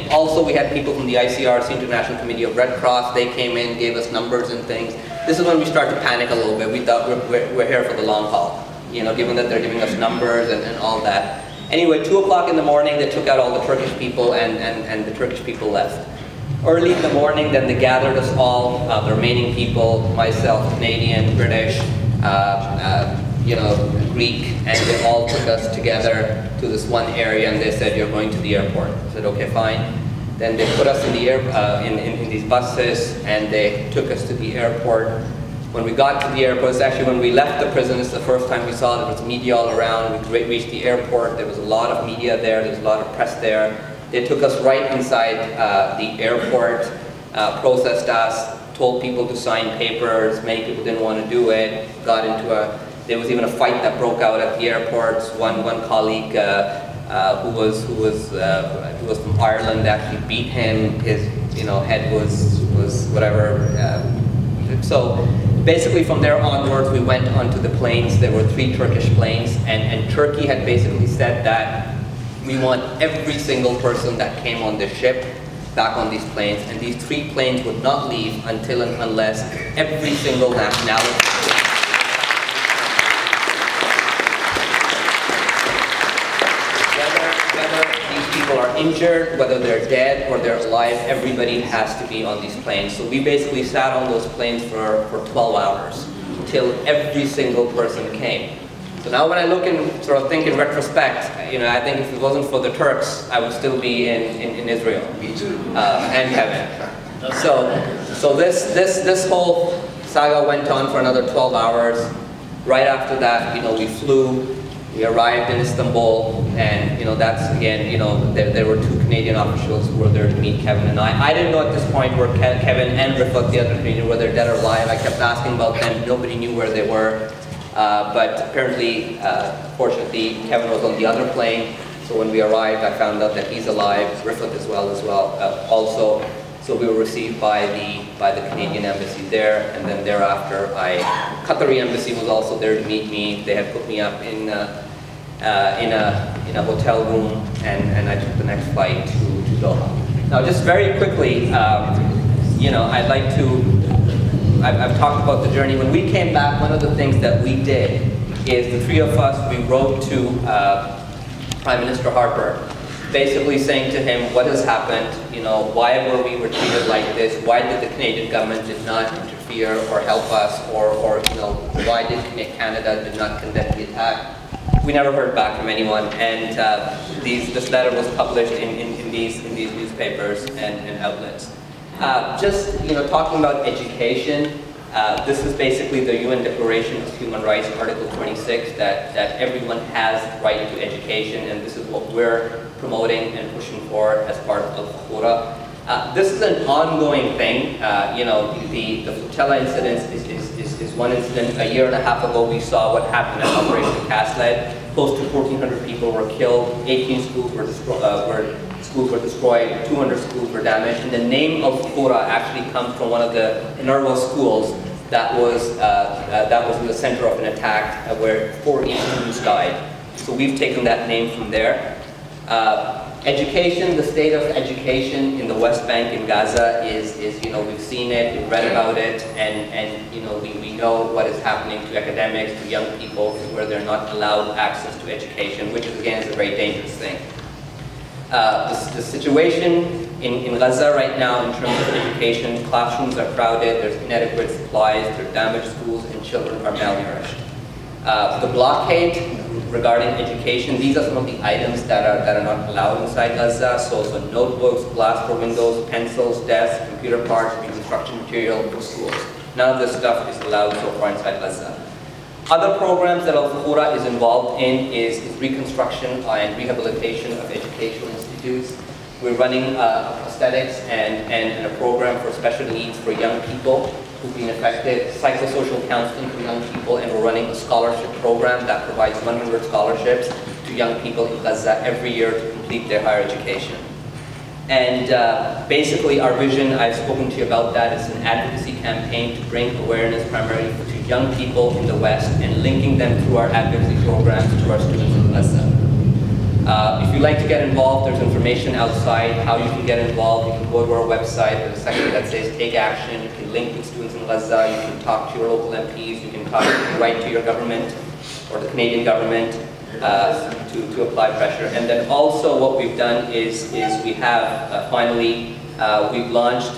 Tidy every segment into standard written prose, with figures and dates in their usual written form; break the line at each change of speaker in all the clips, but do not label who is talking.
in. Also, we had people from the ICRC, International Committee of Red Cross. They came in, gave us numbers and things. This is when we started to panic a little bit. We thought we're here for the long haul, you know, given that they're giving us numbers and all that. Anyway, 2 o'clock in the morning, they took out all the Turkish people, and the Turkish people left. Early in the morning, then they gathered us all, the remaining people, myself, Canadian, British, you know, Greek, and they all took us together to this one area, and they said, you're going to the airport. I said, okay, fine. Then they put us in the in these buses, and they took us to the airport. When we got to the airport, it's actually when we left the prison, it's the first time we saw there was media all around. We reached the airport, there was a lot of media there, there was a lot of press there. They took us right inside the airport, processed us, told people to sign papers. Many people didn't want to do it. Got into there was even a fight that broke out at the airport. One colleague who was from Ireland actually beat him. His head was whatever. So basically from there onwards, we went onto the planes. There were 3 Turkish planes, and Turkey had basically said that we want every single person that came on this ship back on these planes, and these 3 planes would not leave until and unless every single nationality, whether these people are injured, whether they're dead or they're alive, everybody has to be on these planes. So we basically sat on those planes for 12 hours until every single person came. So now when I look and sort of think in retrospect, I think if it wasn't for the Turks, I would still be in Israel.
Me too.
And Kevin. So this whole saga went on for another 12 hours. Right after that, we flew. We arrived in Istanbul, and that's again, there were 2 Canadian officials who were there to meet Kevin and I. I didn't know at this point where Kevin and Rifat, the other Canadian, whether they're dead or alive. I kept asking about them. Nobody knew where they were. But apparently, fortunately, Kevin was on the other plane. So when we arrived, I found out that he's alive, Rifat as well also. So we were received by the Canadian embassy there, and then thereafter, Qatari embassy was also there to meet me. They had put me up in a hotel room, and I took the next flight to Doha. Now, just very quickly, I'd like to. I've talked about the journey. When we came back, one of the things that we did is the 3 of us, we wrote to Prime Minister Harper, basically saying to him, what has happened, why were we treated like this, why did the Canadian government did not interfere or help us, or why did Canada did not condemn the attack. We never heard back from anyone, and this letter was published in these newspapers and outlets. Just talking about education, this is basically the UN Declaration of Human Rights, Article 26, that everyone has the right to education, and this is what we're promoting and pushing for as part of Al-Fakhura. This is an ongoing thing. The flotilla incident is one incident. A year and a half ago, we saw what happened at Operation Cast-Led. Close to 1,400 people were killed, 18 schools were destroyed, 200 schools were damaged, and the name of Fakhura actually comes from one of the Nerva schools that was in the center of an attack where 4 students died. So we've taken that name from there. Education, the state of education in the West Bank in Gaza is we've seen it, we've read about it, and we know what is happening to academics, to young people, where they're not allowed access to education, which is again is a very dangerous thing. The situation in Gaza right now in terms of education, classrooms are crowded, there's inadequate supplies, there are damaged schools, and children are malnourished. The blockade regarding education, these are some of the items that are not allowed inside Gaza. So notebooks, glass for windows, pencils, desks, computer parts, reconstruction material for schools. None of this stuff is allowed so far inside Gaza. Other programs that Al-Fakhura is involved in is reconstruction and rehabilitation of educational institutes. We're running prosthetics and a program for special needs for young people who've been affected, psychosocial counseling for young people, and we're running a scholarship program that provides 100 scholarships to young people in Gaza every year to complete their higher education. And basically our vision, I've spoken to you about that, is an advocacy campaign to bring awareness primarily to young people in the West and linking them through our advocacy programs to our students in Gaza. If you'd like to get involved, there's information outside how you can get involved. You can go to our website, there's a section that says take action. You can link with students in Gaza, you can talk to your local MPs, you can write to your government or the Canadian government to apply pressure. And then also what we've done is we have finally, we've launched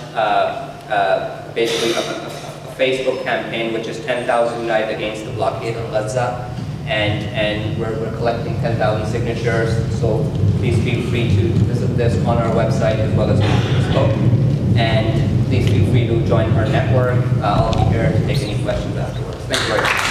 basically a Facebook campaign which is 10,000 United Against the Blockade on Gaza. And we're collecting 10,000 signatures, so please feel free to visit this on our website as well as on Facebook. And please feel free to join our network. I'll be here to take any questions afterwards. Thank you very much.